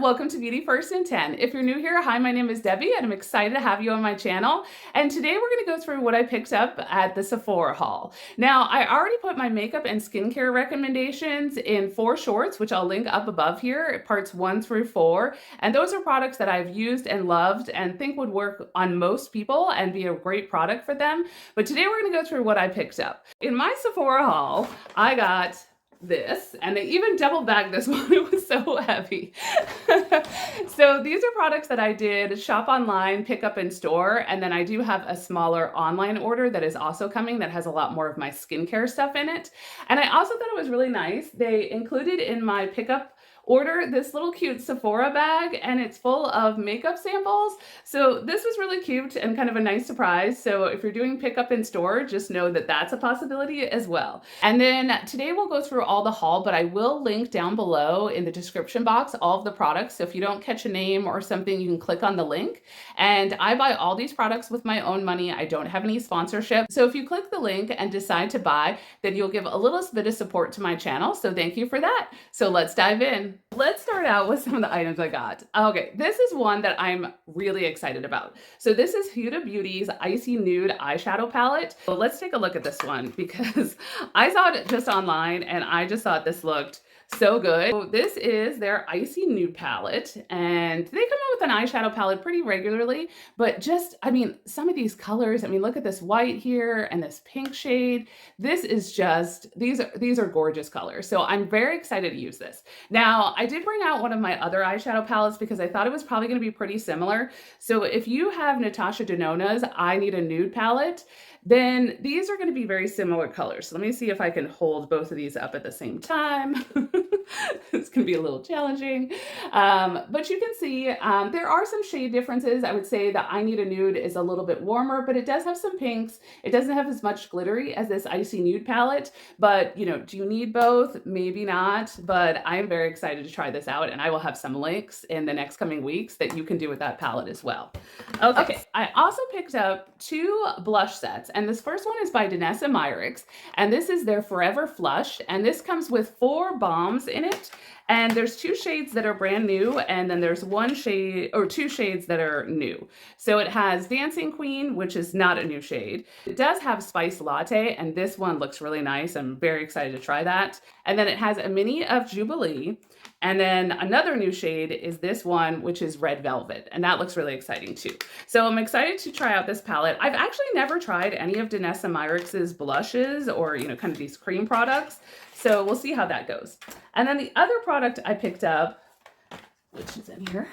welcome to Beauty First in 10. If you're new here, hi, my name is Debbie and I'm excited to have you on my channel. And today we're going to go through what I picked up at the SEPHORA Haul. Now, I already put my makeup and skincare recommendations in 4 shorts, which I'll link up above here, parts 1 through 4. And those are products that I've used and loved and think would work on most people and be a great product for them. But today we're going to go through what I picked up. In my SEPHORA haul, I got this, and they even double bagged this one. It was so heavy. So these are products that I did shop online, pick up in store, and then I do have a smaller online order that is also coming that has a lot more of my skincare stuff in it. And I also thought it was really nice. They included in my pickup order this little cute Sephora bag, and it's full of makeup samples. So this was really cute and kind of a nice surprise. So if you're doing pickup in store, just know that that's a possibility as well. And then today we'll go through all the haul, but I will link down below in the description box all of the products. So if you don't catch a name or something, you can click on the link. And I buy all these products with my own money. I don't have any sponsorship. So if you click the link and decide to buy, then you'll give a little bit of support to my channel. So thank you for that. So let's dive in. Let's start out with some of the items I got. Okay, this is one that I'm really excited about. So this is Huda Beauty's Icy Nude Eyeshadow Palette. So let's take a look at this one because I saw it just online and I just thought this looked so good. So this is their Icy Nude palette, and they come out with an eyeshadow palette pretty regularly, but just, I mean, some of these colors, I mean, look at this white here and this pink shade. This is just, these are gorgeous colors. So I'm very excited to use this. Now, I did bring out one of my other eyeshadow palettes because I thought it was probably going to be pretty similar. So if you have Natasha Denona's I Need a Nude palette, then these are going to be very similar colors. So let me see if I can hold both of these up at the same time. It's going to be a little challenging. But you can see there are some shade differences. I would say that I Need a Nude is a little bit warmer, but it does have some pinks. It doesn't have as much glittery as this Icy Nude palette. But, you know, do you need both? Maybe not. But I am very excited to try this out, and I will have some links in the next coming weeks that you can do with that palette as well. Okay, I also picked up 2 blush sets. And this first one is by Danessa Myricks, and this is their Forever Flush, and this comes with 4 balms in it, and there's 2 shades that are brand new, and then there's 1 shade or 2 shades that are new. So it has Dancing Queen, which is not a new shade. It does have Spice Latte, and this one looks really nice. I'm very excited to try that. And then it has a mini of Jubilee. And then another new shade is this one, which is Red Velvet. And that looks really exciting too. So I'm excited to try out this palette. I've actually never tried any of Danessa Myricks' blushes or, you know, kind of these cream products. So we'll see how that goes. And then the other product I picked up, which is in here,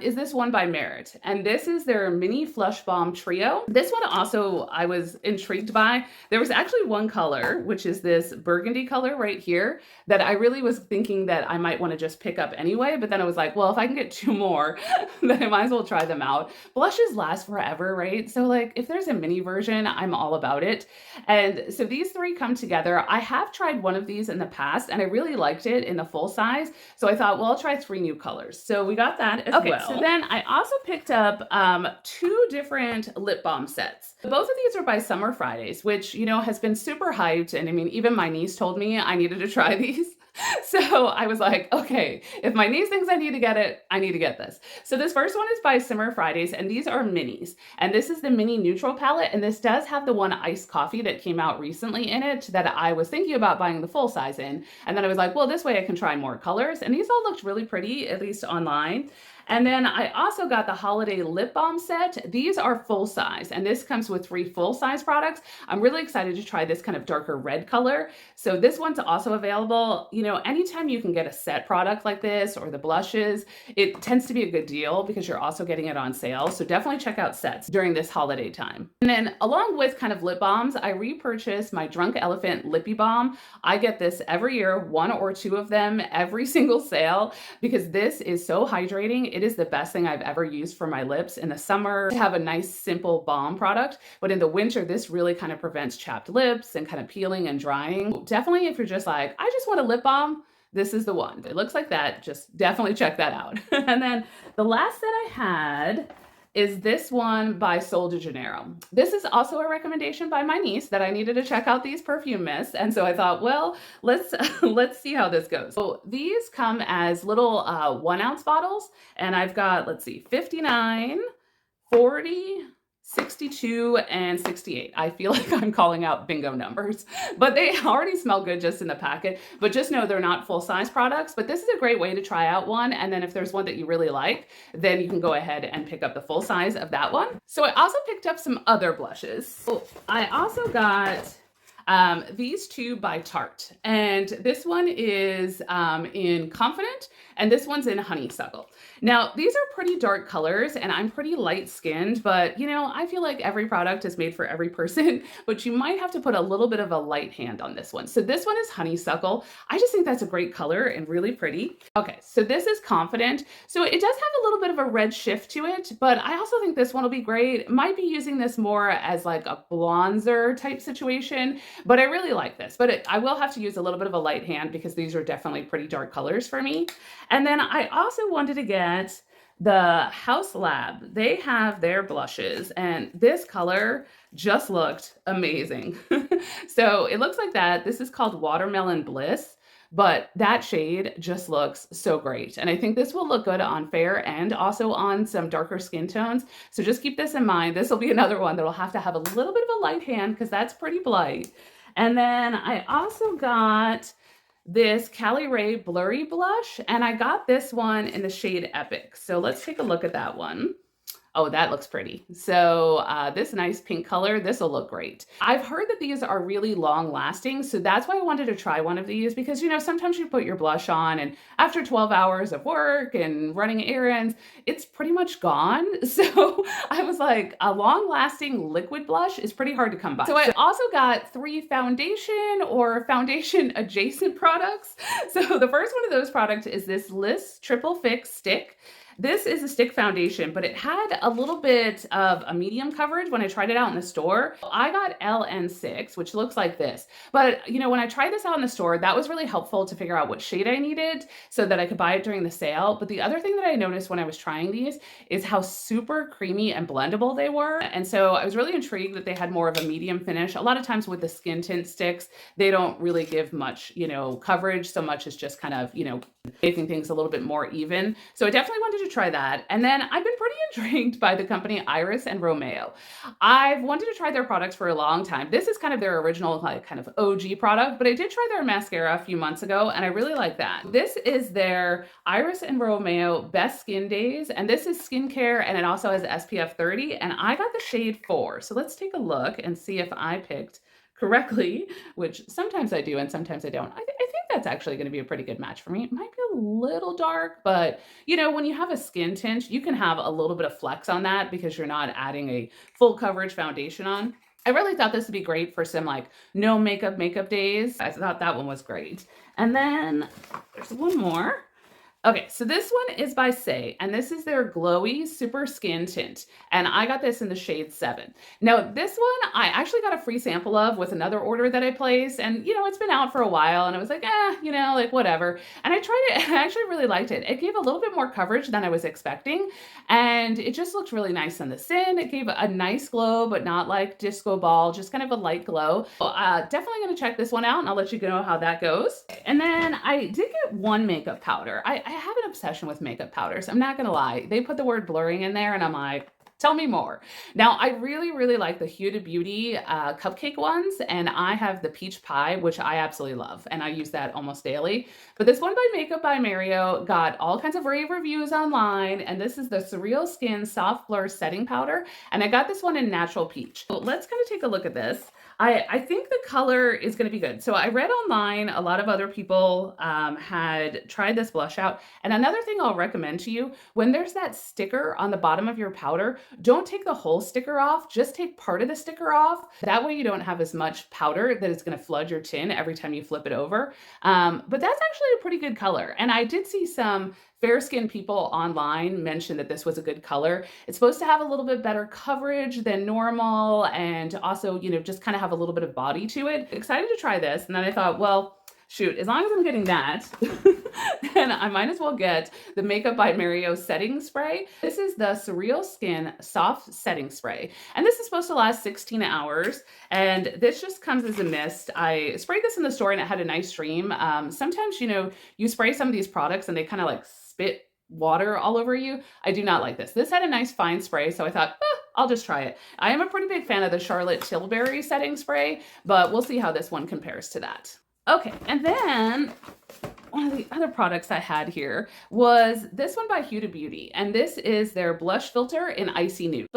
is this one by Merit. And this is their Mini Flush Balm Trio. This one also I was intrigued by. There was actually one color, which is this burgundy color right here, that I really was thinking that I might want to just pick up anyway. But then I was like, well, if I can get 2 more, then I might as well try them out. Blushes last forever, right? So like if there's a mini version, I'm all about it. And so these 3 come together. I have tried one of these in the past and I really liked it in the full size. So I thought, well, I'll try 3 new colors. So we got that as well. Okay, so then I also picked up 2 different lip balm sets. Both of these are by Summer Fridays, which, you know, has been super hyped. And I mean, even my niece told me I needed to try these. So I was like, okay, if my niece thinks I need to get it, I need to get this. So this first one is by Summer Fridays, and these are minis. And this is the mini neutral palette, and this does have the one iced coffee that came out recently in it that I was thinking about buying the full size in. And then I was like, well, this way I can try more colors. And these all looked really pretty, at least online. And then I also got the holiday lip balm set. These are full size, and this comes with 3 full size products. I'm really excited to try this kind of darker red color. So this one's also available. You know, anytime you can get a set product like this or the blushes, it tends to be a good deal because you're also getting it on sale. So definitely check out sets during this holiday time. And then along with kind of lip balms, I repurchased my Drunk Elephant Lippy Balm. I get this every year, 1 or 2 of them every single sale, because this is so hydrating. It is the best thing I've ever used for my lips. In the summer, to have a nice, simple balm product, but in the winter, this really kind of prevents chapped lips and kind of peeling and drying. Definitely, if you're just like, I just want a lip balm, this is the one. It looks like that. Just definitely check that out. And then the last that I had is this one by Sol de Janeiro. This is also a recommendation by my niece that I needed to check out these perfume mists. And so I thought, well, let's let's see how this goes. So these come as little 1 ounce bottles, and I've got, let's see, 59, 40, 62, and 68. I feel like I'm calling out bingo numbers, but they already smell good just in the packet. But just know they're not full-size products, but this is a great way to try out one. And then if there's one that you really like, then you can go ahead and pick up the full size of that one. So I also picked up some other blushes. So I also got these two by Tarte, and this one is in Confident, and this one's in Honeysuckle. Now, these are pretty dark colors, and I'm pretty light skinned, but you know, I feel like every product is made for every person, but you might have to put a little bit of a light hand on this one. So this one is Honeysuckle. I just think that's a great color and really pretty. Okay, so this is Confident. So it does have a little bit of a red shift to it, but I also think this one will be great. Might be using this more as like a bronzer type situation, but I really like this. But I will have to use a little bit of a light hand because these are definitely pretty dark colors for me. And then I also wanted to get the House Lab. They have their blushes, and this color just looked amazing. So it looks like that. This is called Watermelon Bliss, but that shade just looks so great. And I think this will look good on fair and also on some darker skin tones. So just keep this in mind. This will be another one that will have to have a little bit of a light hand because that's pretty bright. And then I also got this Cali Ray Blurry Blush, and I got this one in the shade Epic. So let's take a look at that one. Oh, that looks pretty. So this nice pink color, this will look great. I've heard that these are really long lasting, so that's why I wanted to try one of these because, you know, sometimes you put your blush on and after 12 hours of work and running errands, it's pretty much gone. So I was like, a long lasting liquid blush is pretty hard to come by. So I also got 3 foundation or foundation adjacent products. So the first one of those products is this Liss Triple Fix Stick. This is a stick foundation, but it had a little bit of a medium coverage when I tried it out in the store. I got LN6, which looks like this. But, you know, when I tried this out in the store, that was really helpful to figure out what shade I needed so that I could buy it during the sale. But the other thing that I noticed when I was trying these is how super creamy and blendable they were. And so I was really intrigued that they had more of a medium finish. A lot of times with the skin tint sticks, they don't really give much, you know, coverage so much as just kind of, you know, making things a little bit more even. So I definitely wanted to try that. And then I've been pretty intrigued by the company Iris and Romeo. I've wanted to try their products for a long time. This is kind of their original, like, kind of OG product, but I did try their mascara a few months ago and I really like that. This is their Iris and Romeo Best Skin Days, and this is skincare, and it also has SPF 30, and I got the shade 4. So let's take a look and see if I picked correctly, which sometimes I do and sometimes I don't. I think that's actually going to be a pretty good match for me. It might be a little dark, but you know, when you have a skin tint, you can have a little bit of flex on that because you're not adding a full coverage foundation on. I really thought this would be great for some like no makeup days. I thought that one was great. And then there's one more. Okay, so this one is by Say, and this is their Glowy Super Skin Tint, and I got this in the shade 7. Now, this one I actually got a free sample of with another order that I placed, and, you know, it's been out for a while, and I was like, you know, like, whatever. And I tried it, and I actually really liked it. It gave a little bit more coverage than I was expecting, and it just looked really nice on the skin. It gave a nice glow, but not like disco ball, just kind of a light glow. So, definitely going to check this one out, and I'll let you know how that goes. And then I did get one makeup powder. I have an obsession with makeup powders. I'm not gonna lie. They put the word blurring in there and I'm like, tell me more. Now, I really, really like the Huda Beauty cupcake ones, and I have the peach pie, which I absolutely love, and I use that almost daily. But this one by Makeup by Mario got all kinds of rave reviews online, and this is the Surreal Skin Soft Blur Setting Powder, and I got this one in Natural Peach. So let's kind of take a look at this. I think the color is going to be good. So I read online, a lot of other people had tried this blush out. And another thing I'll recommend to you, when there's that sticker on the bottom of your powder, don't take the whole sticker off, just take part of the sticker off. That way you don't have as much powder that it's going to flood your tin every time you flip it over. But that's actually a pretty good color. And I did see some fair-skinned people online mentioned that this was a good color. It's supposed to have a little bit better coverage than normal and also, you know, just kind of have a little bit of body to it. Excited to try this. And then I thought, well, shoot, as long as I'm getting that, then I might as well get the Makeup by Mario setting spray. This is the Surreal Skin Soft Setting Spray. And this is supposed to last 16 hours. And this just comes as a mist. I sprayed this in the store and it had a nice stream. Sometimes, you know, you spray some of these products and they kind of like spit water all over you. I do not like this. This had a nice fine spray, so I thought, I'll just try it. I am a pretty big fan of the Charlotte Tilbury setting spray, but we'll see how this one compares to that. Okay, and then one of the other products I had here was this one by Huda Beauty, and this is their blush filter in Icy Nude.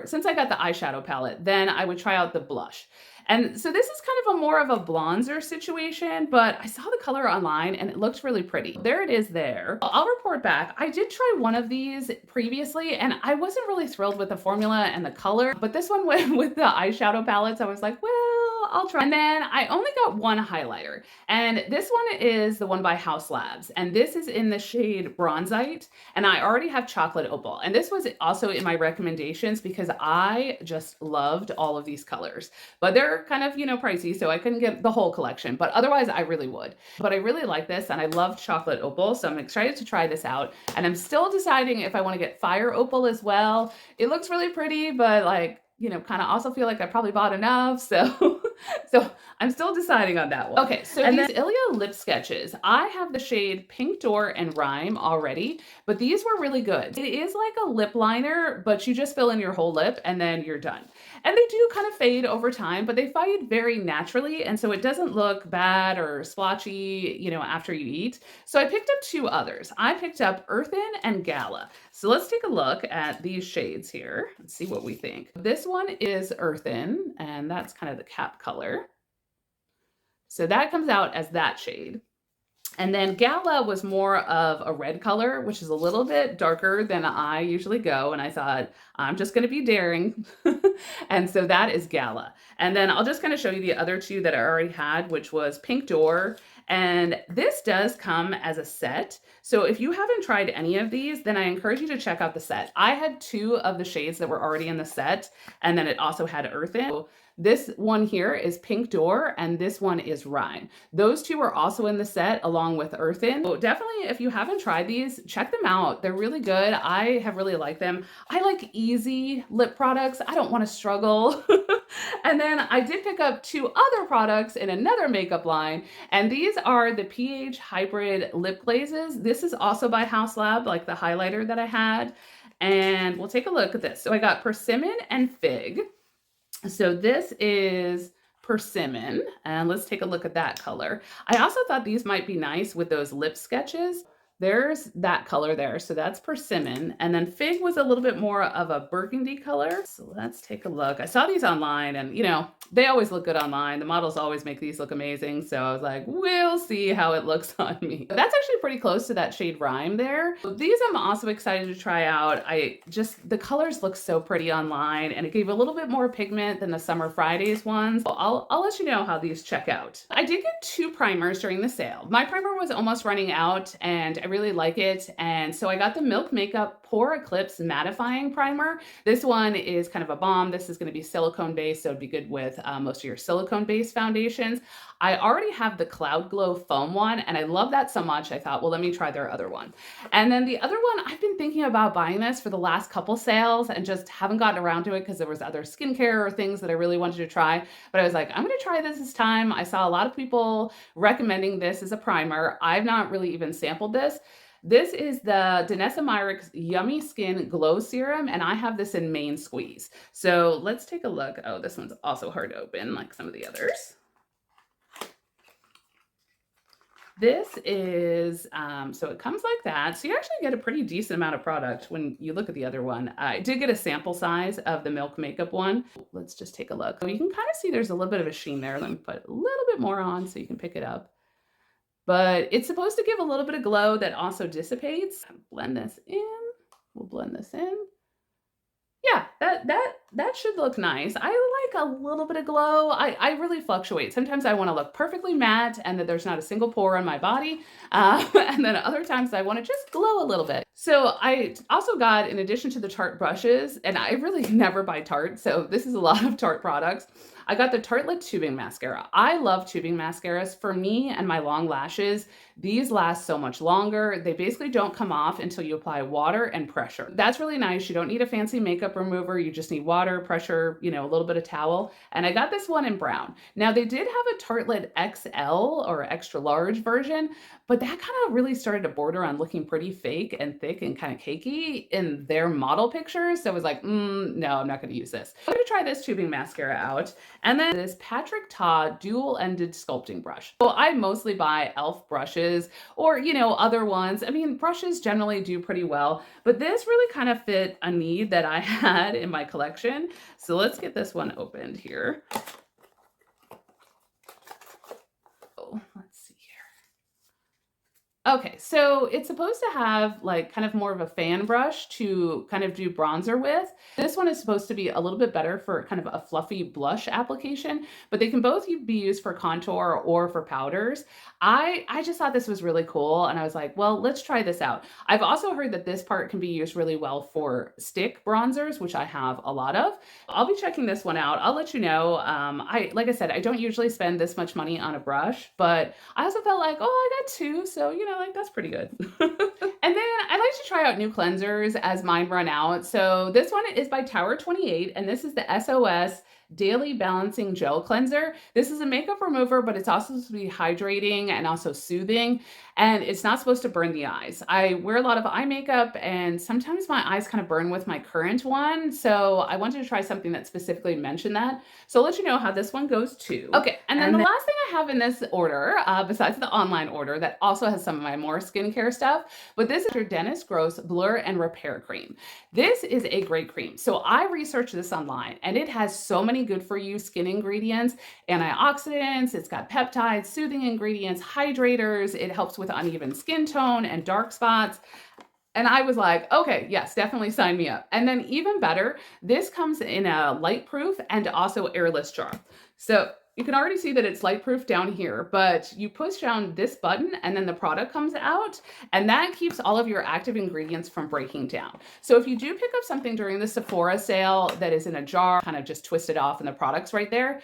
Since I got the eyeshadow palette, then I would try out the blush. And so this is kind of a more of a bronzer situation, but I saw the color online and it looked really pretty. There it is there. I'll report back. I did try one of these previously and I wasn't really thrilled with the formula and the color, but this one with the eyeshadow palettes, I was like, well, I'll try. And then I only got one highlighter, and this one is the one by Haus Labs, and this is in the shade Bronzite, and I already have Chocolate Opal, and this was also in my recommendations because I just loved all of these colors, but they're kind of, you know, pricey, so I couldn't get the whole collection, but otherwise I really would. But I really like this, and I love Chocolate Opal, so I'm excited to try this out, and I'm still deciding if I want to get Fire Opal as well. It looks really pretty, but like, you know, kind of also feel like I probably bought enough, so I'm still deciding on that one. Okay, so these Ilia lip sketches, I have the shade Pink Door and Rhyme already, but these were really good. It is like a lip liner, but you just fill in your whole lip and then you're done. And they do kind of fade over time, but they fade very naturally, and so it doesn't look bad or splotchy, you know, after you eat. So I picked up two others. I picked up Earthen and Gala. So let's take a look at these shades here and see what we think. This one is Earthen, and that's kind of the cap color. So that comes out as that shade. And then Gala was more of a red color, which is a little bit darker than I usually go. And I thought, I'm just going to be daring. And so that is Gala. And then I'll just kind of show you the other two that I already had, which was Pink Door. And this does come as a set. So if you haven't tried any of these, then I encourage you to check out the set. I had two of the shades that were already in the set, and then it also had Earthen. So this one here is Pink Door, and this one is Rhyme. Those two are also in the set along with Earthen. So definitely, if you haven't tried these, check them out. They're really good. I have really liked them. I like easy lip products. I don't want to struggle. And then I did pick up two other products in another makeup line, and these are the pH Hybrid Lip Glazes. This is also by Haus Lab, like the highlighter that I had. And we'll take a look at this. So I got Persimmon and Fig. So this is Persimmon, and let's take a look at that color. I also thought these might be nice with those lip sketches. There's that color there, so that's Persimmon. And then Fig was a little bit more of a burgundy color. So let's take a look. I saw these online, and you know, they always look good online. The models always make these look amazing. So I was like, we'll see how it looks on me. But that's actually pretty close to that shade Rhyme there. So these I'm also excited to try out. The colors look so pretty online, and it gave a little bit more pigment than the Summer Fridays ones. So I'll let you know how these check out. I did get two primers during the sale. My primer was almost running out, and I really like it. And so I got the Milk Makeup Pore Eclipse Mattifying Primer. This one is kind of a bomb. This is going to be silicone based, so it'd be good with most of your silicone based foundations. I already have the Cloud Glow foam one, and I love that so much. I thought, well, let me try their other one. And then the other one, I've been thinking about buying this for the last couple sales and just haven't gotten around to it because there was other skincare or things that I really wanted to try. But I was like, I'm going to try this time. I saw a lot of people recommending this as a primer. I've not really even sampled this. This is the Danessa Myricks Yummy Skin Glow Serum, and I have this in Main Squeeze. So let's take a look. Oh, this one's also hard to open like some of the others. This is, so it comes like that. So you actually get a pretty decent amount of product when you look at the other one. I did get a sample size of the Milk Makeup one. Let's just take a look. So you can kind of see there's a little bit of a sheen there. Let me put a little bit more on so you can pick it up. But it's supposed to give a little bit of glow that also dissipates. Blend this in. We'll blend this in. Yeah, that should look nice. I like a little bit of glow. I really fluctuate. Sometimes I want to look perfectly matte and that there's not a single pore on my body. And then other times I want to just glow a little bit. So I also got, in addition to the Tarte brushes, and I really never buy Tarte, so this is a lot of Tarte products. I got the Tartelette Tubing Mascara. I love tubing mascaras. For me and my long lashes, these last so much longer. They basically don't come off until you apply water and pressure. That's really nice. You don't need a fancy makeup remover. You just need water, pressure, you know, a little bit of towel. And I got this one in brown. Now they did have a Tartelette XL or extra large version, but that kind of really started to border on looking pretty fake and thick and kind of cakey in their model pictures. So I was like, no, I'm not going to use this. I'm going to try this tubing mascara out. And then this Patrick Ta dual-ended sculpting brush. So I mostly buy e.l.f. brushes or, you know, other ones. I mean, brushes generally do pretty well, but this really kind of fit a need that I had in my collection. So let's get this one opened here. Oh, let's see here. Okay, so it's supposed to have like kind of more of a fan brush to kind of do bronzer with. This one is supposed to be a little bit better for kind of a fluffy blush application, but they can both be used for contour or for powders. I just thought this was really cool and I was like, well, let's try this out. I've also heard that this part can be used really well for stick bronzers, which I have a lot of. I'll be checking this one out. I'll let you know. Like I said, I don't usually spend this much money on a brush, but I also felt like, oh, I got two, so you know, like that's pretty good. And then I like to try out new cleansers as mine run out. So this one is by Tower 28, and this is the SOS Daily Balancing Gel Cleanser. This is a makeup remover, but it's also supposed to be hydrating and also soothing, and it's not supposed to burn the eyes. I wear a lot of eye makeup, and sometimes my eyes kind of burn with my current one, so I wanted to try something that specifically mentioned that. So I'll let you know how this one goes too. Okay, and then the last thing I have in this order, besides the online order that also has some of my more skincare stuff, but this is your Dennis Gross Blur and Repair Cream. This is a great cream. So I researched this online, and it has so many good for you skin ingredients, antioxidants, it's got peptides, soothing ingredients, hydrators, it helps with uneven skin tone and dark spots. And I was like, okay, yes, definitely sign me up. And then even better, this comes in a light proof and also airless jar. So you can already see that it's light proof down here, but you push down this button and then the product comes out, and that keeps all of your active ingredients from breaking down. So if you do pick up something during the Sephora sale that is in a jar, kind of just twist it off and the product's right there,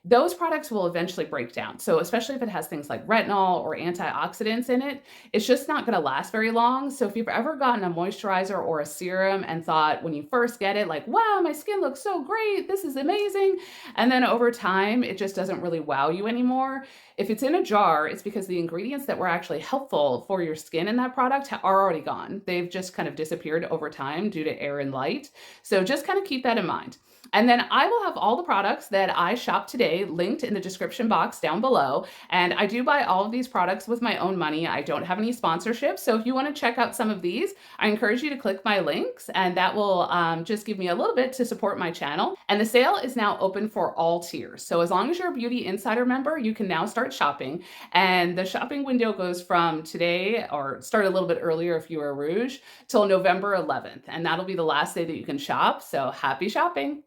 those products will eventually break down. So especially if it has things like retinol or antioxidants in it, it's just not going to last very long. So if you've ever gotten a moisturizer or a serum and thought when you first get it, like, wow, my skin looks so great, this is amazing, and then over time, it just doesn't really wow you anymore. If it's in a jar, it's because the ingredients that were actually helpful for your skin in that product are already gone. They've just kind of disappeared over time due to air and light. So just kind of keep that in mind. And then I will have all the products that I shop today linked in the description box down below. And I do buy all of these products with my own money. I don't have any sponsorships. So if you want to check out some of these, I encourage you to click my links, and that will just give me a little bit to support my channel. And the sale is now open for all tiers. So as long as you're a Beauty Insider member, you can now start shopping. And the shopping window goes from today, or start a little bit earlier if you are Rouge, till November 11th. And that'll be the last day that you can shop. So happy shopping.